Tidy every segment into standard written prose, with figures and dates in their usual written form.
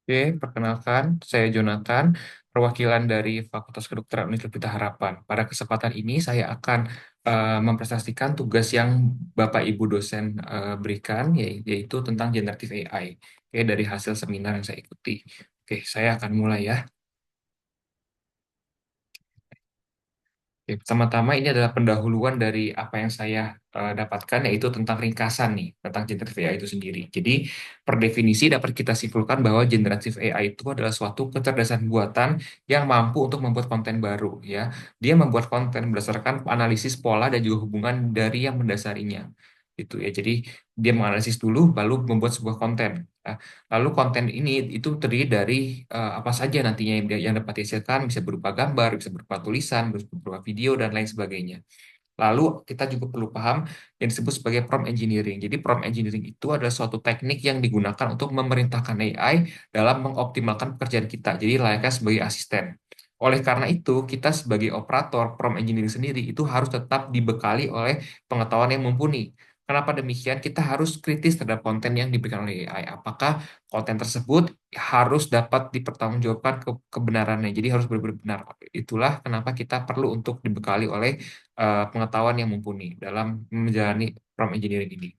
Oke, perkenalkan, saya Jonathan, perwakilan dari Fakultas Kedokteran Universitas Harapan. Pada kesempatan ini, saya akan mempresentasikan tugas yang Bapak Ibu dosen berikan, yaitu tentang generatif AI. Oke, dari hasil seminar yang saya ikuti. Oke, saya akan mulai ya. Oke, pertama-tama ini adalah pendahuluan dari apa yang saya dapatkan, yaitu tentang ringkasan nih, tentang generative AI itu sendiri. Jadi, per definisi dapat kita simpulkan bahwa generative AI itu adalah suatu kecerdasan buatan yang mampu untuk membuat konten baru, ya. Dia membuat konten berdasarkan analisis pola dan juga hubungan dari yang mendasarinya. Itu ya. Jadi, dia menganalisis dulu, lalu membuat sebuah konten. Ya. Lalu konten ini itu terdiri dari apa saja nantinya yang dapat dihasilkan, bisa berupa gambar, bisa berupa tulisan, bisa berupa video, dan lain sebagainya. Lalu kita juga perlu paham yang disebut sebagai prompt engineering. Jadi prompt engineering itu adalah suatu teknik yang digunakan untuk memerintahkan AI dalam mengoptimalkan pekerjaan kita. Jadi layaknya sebagai asisten. Oleh karena itu, kita sebagai operator prompt engineering sendiri itu harus tetap dibekali oleh pengetahuan yang mumpuni. Kenapa demikian? Kita harus kritis terhadap konten yang diberikan oleh AI. Apakah konten tersebut harus dapat dipertanggungjawabkan kebenarannya. Jadi harus benar-benar benar. Itulah kenapa kita perlu untuk dibekali oleh pengetahuan yang mumpuni dalam menjalani prompt engineering ini.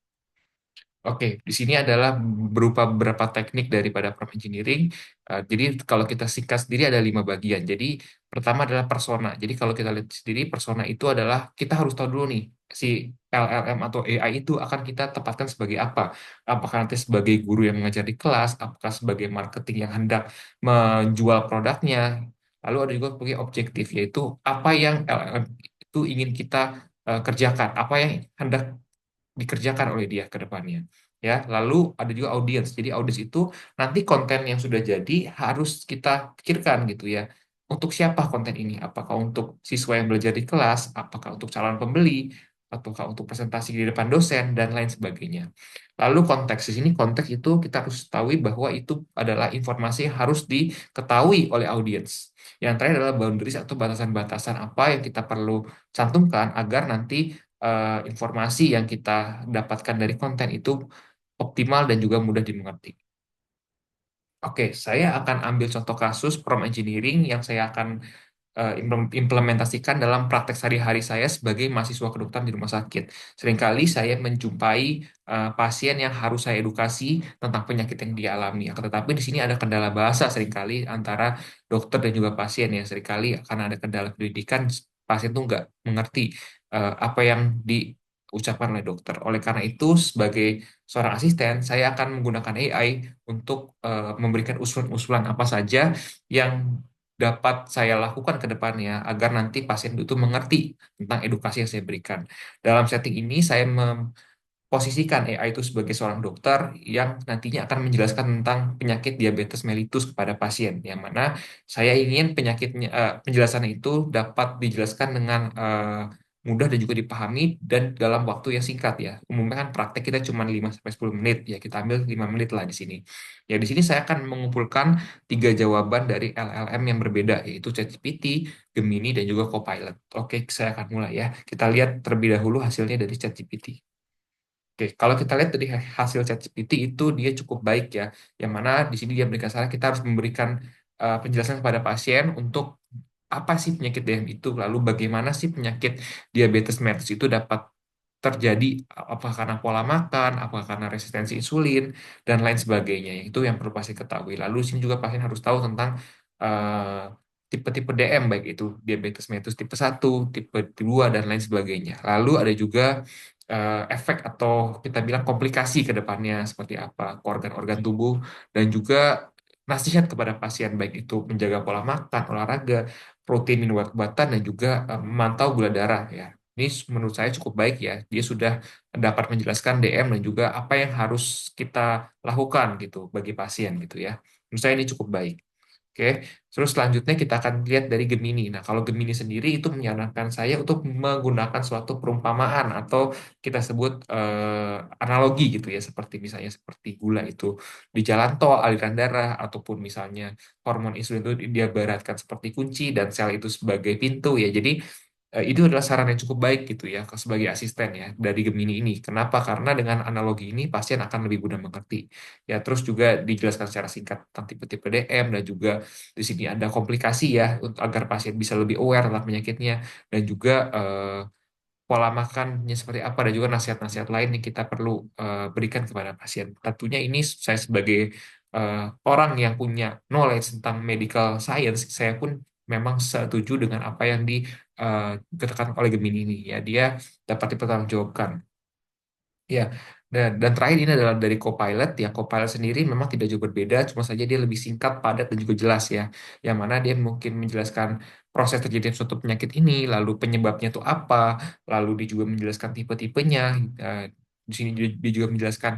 Oke, di sini adalah berupa beberapa teknik daripada prompt engineering. Jadi kalau kita singkat sendiri ada 5 bagian. Jadi pertama adalah persona. Jadi kalau kita lihat sendiri persona itu adalah kita harus tahu dulu nih si LLM atau AI itu akan kita tempatkan sebagai apa? Apakah nanti sebagai guru yang mengajar di kelas? Apakah sebagai marketing yang hendak menjual produknya? Lalu ada juga sebagai objektif, yaitu apa yang LLM itu ingin kita kerjakan, apa yang hendak dikerjakan oleh dia ke depannya. Ya, lalu ada juga audiens. Jadi audiens itu nanti konten yang sudah jadi harus kita pikirkan gitu ya. Untuk siapa konten ini? Apakah untuk siswa yang belajar di kelas? Apakah untuk calon pembeli? Ataukah untuk presentasi di depan dosen dan lain sebagainya. Lalu konteks di sini konteks itu kita harus ketahui bahwa itu adalah informasi yang harus diketahui oleh audiens. Yang terakhir adalah boundaries atau batasan-batasan apa yang kita perlu cantumkan agar nanti informasi yang kita dapatkan dari konten itu optimal dan juga mudah dimengerti. Oke, saya akan ambil contoh kasus prompt engineering yang saya akan implementasikan dalam praktek sehari-hari saya sebagai mahasiswa kedokteran di rumah sakit. Seringkali saya menjumpai pasien yang harus saya edukasi tentang penyakit yang dia alami. Akan tetapi di sini ada kendala bahasa seringkali antara dokter dan juga pasien ya. Seringkali karena ada kendala pendidikan, pasien tuh nggak mengerti apa yang diucapkan oleh dokter. Oleh karena itu, sebagai seorang asisten, saya akan menggunakan AI untuk memberikan usulan-usulan apa saja yang dapat saya lakukan ke depannya agar nanti pasien itu mengerti tentang edukasi yang saya berikan. Dalam setting ini, saya memposisikan AI itu sebagai seorang dokter yang nantinya akan menjelaskan tentang penyakit diabetes mellitus kepada pasien, yang mana saya ingin penyakitnya, penjelasannya itu dapat dijelaskan dengan mudah dan juga dipahami dan dalam waktu yang singkat ya. Umumnya kan praktek kita cuma 5 sampai 10 menit ya, kita ambil 5 menit lah di sini. Ya di sini saya akan mengumpulkan 3 jawaban dari LLM yang berbeda, yaitu ChatGPT, Gemini, dan juga Copilot. Oke, saya akan mulai ya. Kita lihat terlebih dahulu hasilnya dari ChatGPT. Oke, kalau kita lihat dari hasil ChatGPT itu dia cukup baik ya. Yang mana di sini dia berikan saran kita harus memberikan penjelasan kepada pasien untuk apa sih penyakit DM itu, lalu bagaimana sih penyakit diabetes mellitus itu dapat terjadi, apakah karena pola makan, apakah karena resistensi insulin, dan lain sebagainya. Itu yang perlu pasien ketahui. Lalu di sini juga pasien harus tahu tentang eh, tipe-tipe DM, baik itu diabetes mellitus tipe 1, tipe 2, dan lain sebagainya. Lalu ada juga efek atau kita bilang komplikasi ke depannya seperti apa ke organ-organ tubuh, dan juga nasihat kepada pasien baik itu menjaga pola makan, olahraga, protein minum obat-obatan, dan juga memantau gula darah ya. Ini menurut saya cukup baik ya. Dia sudah dapat menjelaskan DM dan juga apa yang harus kita lakukan gitu bagi pasien gitu ya. Menurut saya ini cukup baik. Oke, terus selanjutnya kita akan lihat dari Gemini. Nah, kalau Gemini sendiri itu menyarankan saya untuk menggunakan suatu perumpamaan atau kita sebut analogi gitu ya, seperti misalnya seperti gula itu di jalan tol, aliran darah, ataupun misalnya hormon insulin itu dia baratkan seperti kunci dan sel itu sebagai pintu ya. Jadi Itu adalah saran yang cukup baik gitu ya sebagai asisten ya dari Gemini ini. Kenapa? Karena dengan analogi ini pasien akan lebih mudah mengerti. Ya, terus juga dijelaskan secara singkat tentang tipe-tipe DM dan juga di sini ada komplikasi ya untuk agar pasien bisa lebih aware tentang penyakitnya dan juga pola makannya seperti apa dan juga nasihat-nasihat lain yang kita perlu berikan kepada pasien. Tentunya ini saya sebagai eh, orang yang punya knowledge tentang medical science, saya pun memang setuju dengan apa yang dikatakan oleh Gemini ini. Ya, dia dapat dipertanggungjawabkan. Ya, dan terakhir ini adalah dari Copilot. Ya, Copilot sendiri memang tidak jauh berbeda, cuma saja dia lebih singkat, padat, dan juga jelas ya. Yang mana dia mungkin menjelaskan proses terjadinya suatu penyakit ini, lalu penyebabnya itu apa, lalu dia juga menjelaskan tipe-tipenya. Eh, di sini dia juga menjelaskan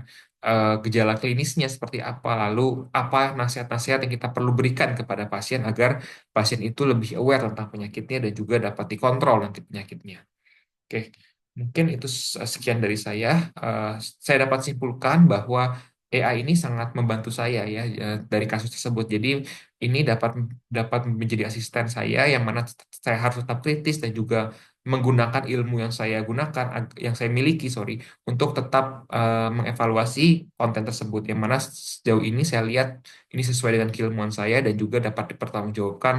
gejala klinisnya seperti apa, lalu apa nasihat-nasihat yang kita perlu berikan kepada pasien agar pasien itu lebih aware tentang penyakitnya dan juga dapat dikontrol nanti penyakitnya. Oke, mungkin itu sekian dari saya. Eh, saya dapat simpulkan bahwa AI ini sangat membantu saya ya dari kasus tersebut. Jadi ini dapat dapat menjadi asisten saya yang mana saya harus tetap kritis dan juga menggunakan ilmu yang saya gunakan, yang saya miliki, sorry, untuk tetap mengevaluasi konten tersebut. Yang mana sejauh ini saya lihat ini sesuai dengan keilmuan saya dan juga dapat dipertanggungjawabkan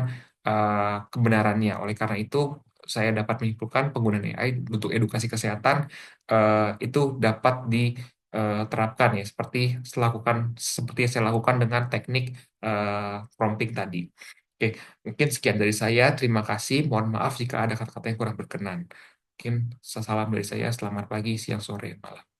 kebenarannya. Oleh karena itu saya dapat menyimpulkan penggunaan AI untuk edukasi kesehatan itu dapat diterapkan ya seperti yang saya lakukan dengan teknik prompting tadi. Oke, mungkin sekian dari saya. Terima kasih. Mohon maaf jika ada kata-kata yang kurang berkenan. Mungkin salam dari saya. Selamat pagi, siang, sore, malam.